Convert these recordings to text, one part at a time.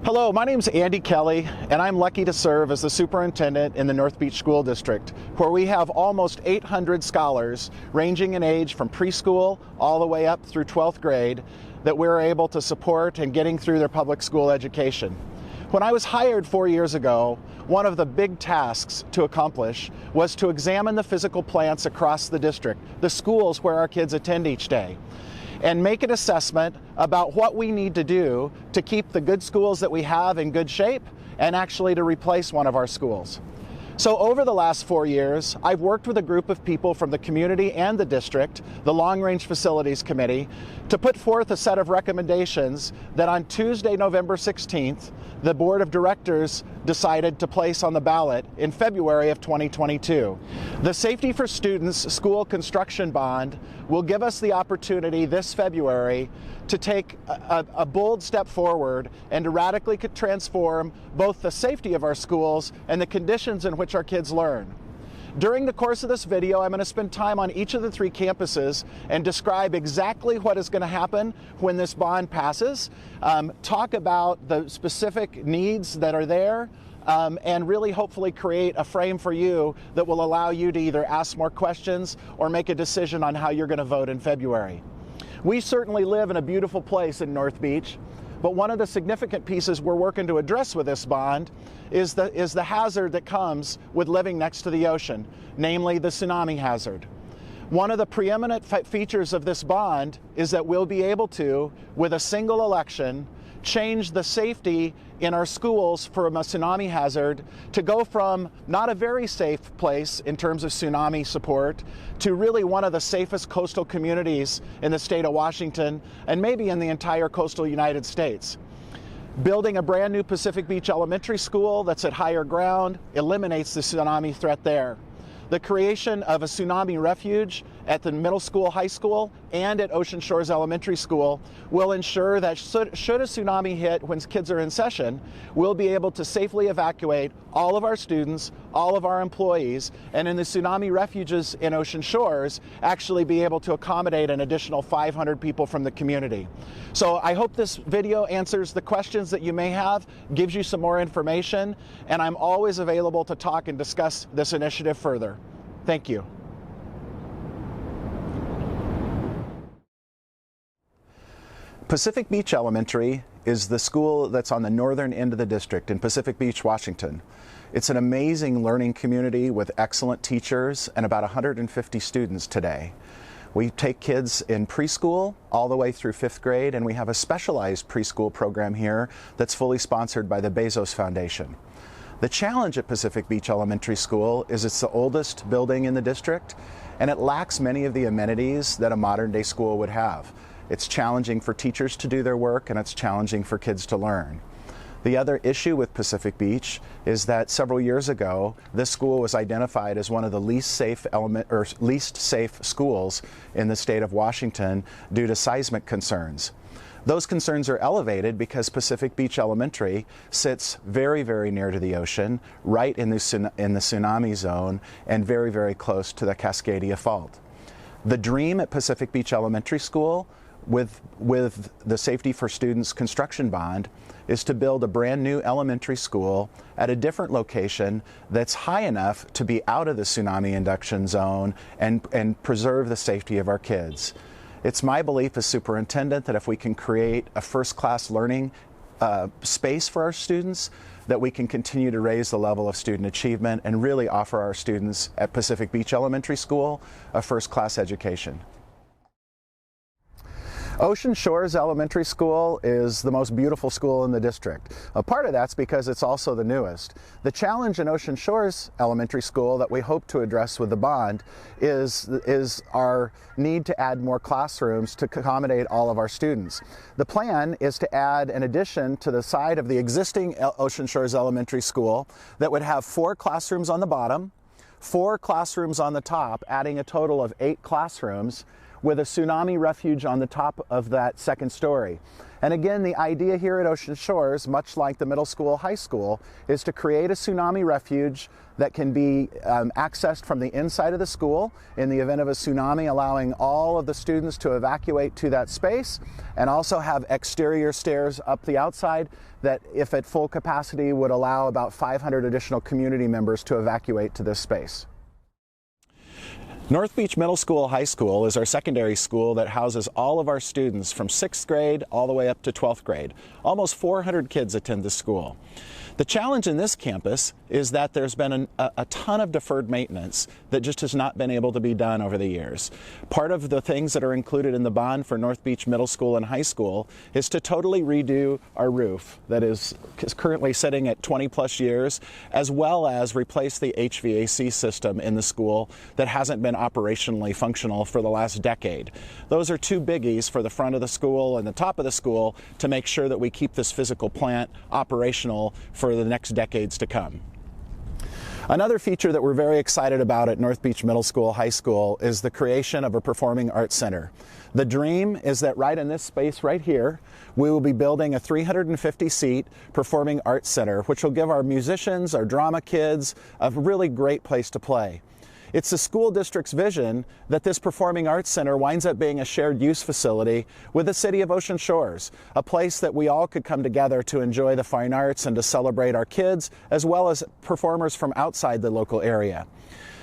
Hello, my name is Andy Kelly, and I'm lucky to serve as the superintendent in the North Beach School District, where we have almost 800 scholars ranging in age from preschool all the way up through 12th grade that we're able to support and getting through their public school education. When I was hired 4 years ago, one of the big tasks to accomplish was to examine the physical plants across the district, the schools where our kids attend each day, and make an assessment about what we need to do to keep the good schools that we have in good shape and actually to replace one of our schools. So over the last 4 years, I've worked with a group of people from the community and the district, the Long Range Facilities Committee, to put forth a set of recommendations that on Tuesday, November 16th, the Board of Directors decided to place on the ballot in February of 2022. The Safety for Students School Construction Bond will give us the opportunity this February to take a bold step forward and to radically transform both the safety of our schools and the conditions in which our kids learn. During the course of this video, I'm going to spend time on each of the 3 campuses and describe exactly what is going to happen when this bond passes, talk about the specific needs that are there, and really hopefully create a frame for you that will allow you to either ask more questions or make a decision on how you're going to vote in February. We certainly live in a beautiful place in North Beach, but one of the significant pieces we're working to address with this bond is the hazard that comes with living next to the ocean, namely the tsunami hazard. One of the preeminent features of this bond is that we'll be able to, with a single election, change the safety in our schools from a tsunami hazard to go from not a very safe place in terms of tsunami support to really one of the safest coastal communities in the state of Washington and maybe in the entire coastal United States. Building a brand new Pacific Beach Elementary School that's at higher ground eliminates the tsunami threat there. The creation of a tsunami refuge at the middle school, high school, and at Ocean Shores Elementary School will ensure that should a tsunami hit when kids are in session, we'll be able to safely evacuate all of our students, all of our employees, and in the tsunami refuges in Ocean Shores, actually be able to accommodate an additional 500 people from the community. So I hope this video answers the questions that you may have, gives you some more information, and I'm always available to talk and discuss this initiative further. Thank you. Pacific Beach Elementary is the school that's on the northern end of the district in Pacific Beach, Washington. It's an amazing learning community with excellent teachers and about 150 students today. We take kids in preschool all the way through 5th grade, and we have a specialized preschool program here that's fully sponsored by the Bezos Foundation. The challenge at Pacific Beach Elementary School is it's the oldest building in the district, and it lacks many of the amenities that a modern-day school would have. It's challenging for teachers to do their work, and it's challenging for kids to learn. The other issue with Pacific Beach is that several years ago, this school was identified as one of the least safe schools in the state of Washington due to seismic concerns. Those concerns are elevated because Pacific Beach Elementary sits very, very near to the ocean, right in the tsunami zone, and very, very close to the Cascadia Fault. The dream at Pacific Beach Elementary School with the Safety for Students construction bond is to build a brand new elementary school at a different location that's high enough to be out of the tsunami induction zone and preserve the safety of our kids. It's my belief as superintendent that if we can create a first-class learning space for our students, that we can continue to raise the level of student achievement and really offer our students at Pacific Beach Elementary School a first-class education. Ocean Shores Elementary School is the most beautiful school in the district. A part of that's because it's also the newest. The challenge in Ocean Shores Elementary School that we hope to address with the bond is our need to add more classrooms to accommodate all of our students. The plan is to add an addition to the side of the existing Ocean Shores Elementary School that would have 4 classrooms on the bottom, 4 classrooms on the top, adding a total of 8 classrooms, with a tsunami refuge on the top of that second story. And again, the idea here at Ocean Shores, much like the middle school, high school, is to create a tsunami refuge that can be accessed from the inside of the school in the event of a tsunami, allowing all of the students to evacuate to that space, and also have exterior stairs up the outside that, if at full capacity, would allow about 500 additional community members to evacuate to this space. North Beach Middle School High School is our secondary school that houses all of our students from 6th grade all the way up to 12th grade. Almost 400 kids attend this school. The challenge in this campus is that there's been a ton of deferred maintenance that just has not been able to be done over the years. Part of the things that are included in the bond for North Beach Middle School and High School is to totally redo our roof that is currently sitting at 20+ years, as well as replace the HVAC system in the school that hasn't been operationally functional for the last decade. Those are two biggies for the front of the school and the top of the school to make sure that we keep this physical plant operational for the next decades to come. Another feature that we're very excited about at North Beach Middle School, High School is the creation of a performing arts center. The dream is that right in this space right here, we will be building a 350-seat performing arts center, which will give our musicians, our drama kids, a really great place to play. It's the school district's vision that this performing arts center winds up being a shared use facility with the city of Ocean Shores, a place that we all could come together to enjoy the fine arts and to celebrate our kids, as well as performers from outside the local area.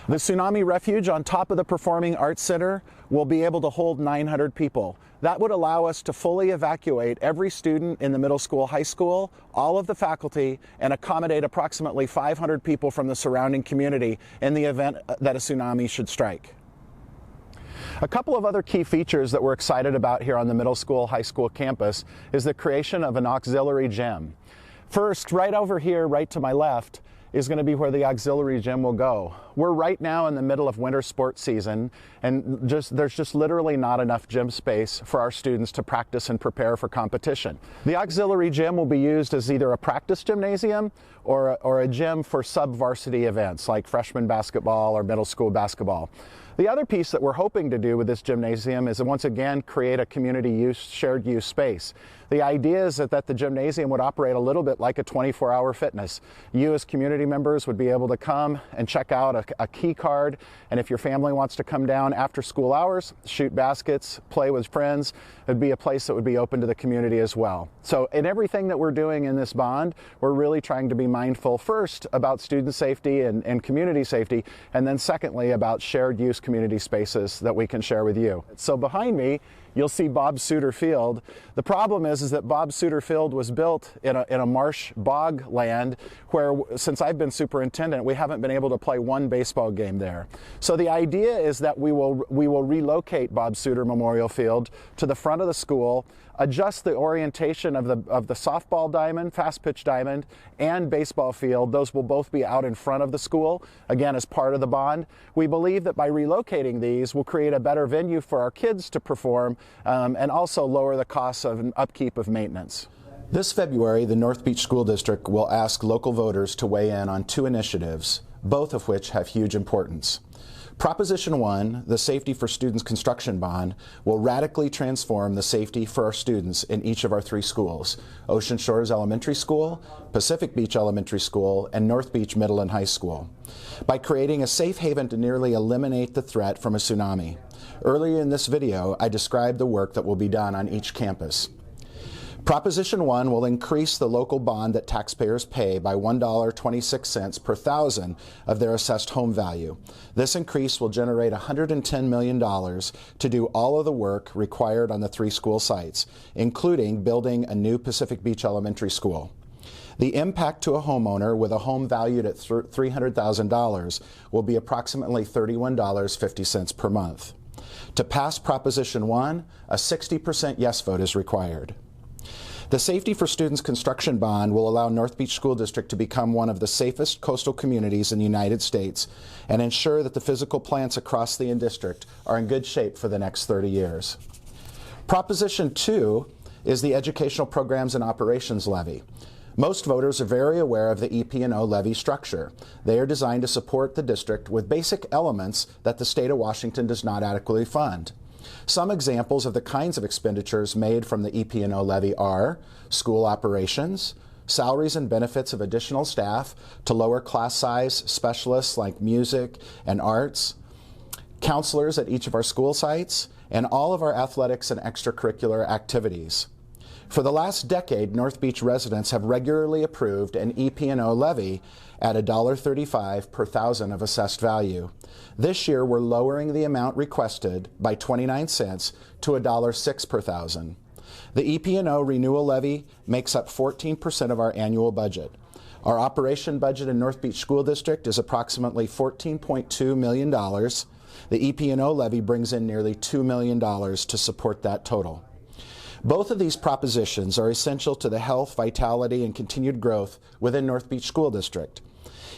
The Tsunami Refuge on top of the Performing Arts Center will be able to hold 900 people. That would allow us to fully evacuate every student in the middle school, high school, all of the faculty, and accommodate approximately 500 people from the surrounding community in the event that a tsunami should strike. A couple of other key features that we're excited about here on the middle school, high school campus is the creation of an auxiliary gym. First, right over here, right to my left, is going to be where the auxiliary gym will go. We're right now in the middle of winter sports season, and there's just literally not enough gym space for our students to practice and prepare for competition. The auxiliary gym will be used as either a practice gymnasium or a gym for sub-varsity events like freshman basketball or middle school basketball. The other piece that we're hoping to do with this gymnasium is to once again create a community use, shared use space. The idea is that the gymnasium would operate a little bit like a 24-hour fitness. You as community members would be able to come and check out a key card, and if your family wants to come down after school hours, shoot baskets, play with friends, it'd be a place that would be open to the community as well. So in everything that we're doing in this bond, we're really trying to be mindful first about student safety and community safety, and then secondly about shared use community spaces that we can share with you. So behind me, you'll see Bob Suter Field. The problem is that Bob Suter Field was built in a marsh bog land where, since I've been superintendent, we haven't been able to play one baseball game there. So the idea is that we will relocate Bob Suter Memorial Field to the front of the school, adjust the orientation of the softball diamond, fast pitch diamond, and baseball field. Those will both be out in front of the school, again, as part of the bond. We believe that by relocating these, we'll create a better venue for our kids to perform and also lower the costs of an upkeep of maintenance. This February, the North Beach School District will ask local voters to weigh in on two initiatives, both of which have huge importance. Proposition 1, the Safety for Students Construction Bond, will radically transform the safety for our students in each of our three schools, Ocean Shores Elementary School, Pacific Beach Elementary School, and North Beach Middle and High School, by creating a safe haven to nearly eliminate the threat from a tsunami. Earlier in this video, I described the work that will be done on each campus. Proposition 1 will increase the local bond that taxpayers pay by $1.26 per thousand of their assessed home value. This increase will generate $110 million to do all of the work required on the three school sites, including building a new Pacific Beach Elementary School. The impact to a homeowner with a home valued at $300,000 will be approximately $31.50 per month. To pass Proposition 1, a 60% yes vote is required. The Safety for Students Construction Bond will allow North Beach School District to become one of the safest coastal communities in the United States and ensure that the physical plants across the district are in good shape for the next 30 years. Proposition 2 is the Educational Programs and Operations Levy. Most voters are very aware of the EP&O levy structure. They are designed to support the district with basic elements that the state of Washington does not adequately fund. Some examples of the kinds of expenditures made from the EP&O levy are school operations, salaries and benefits of additional staff to lower class size specialists like music and arts, counselors at each of our school sites, and all of our athletics and extracurricular activities. For the last decade, North Beach residents have regularly approved an EP&O levy at $1.35 per thousand of assessed value. This year, we're lowering the amount requested by 29 cents to $1.06 per thousand. The EP&O renewal levy makes up 14% of our annual budget. Our operation budget in North Beach School District is approximately $14.2 million. The EP&O levy brings in nearly $2 million to support that total. Both of these propositions are essential to the health, vitality, and continued growth within North Beach School District.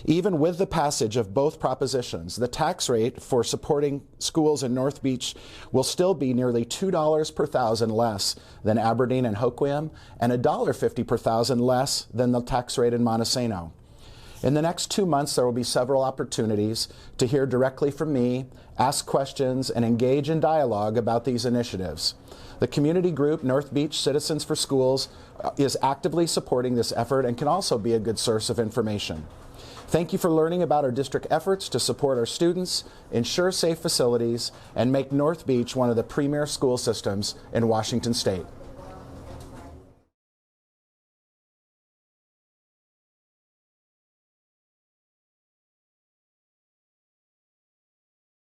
Even with the passage of both propositions, the tax rate for supporting schools in North Beach will still be nearly $2 per thousand less than Aberdeen and Hoquiam, and $1.50 per thousand less than the tax rate in Montesano. In the next 2 months, there will be several opportunities to hear directly from me, ask questions, and engage in dialogue about these initiatives. The community group North Beach Citizens for Schools is actively supporting this effort and can also be a good source of information. Thank you for learning about our district efforts to support our students, ensure safe facilities, and make North Beach one of the premier school systems in Washington State.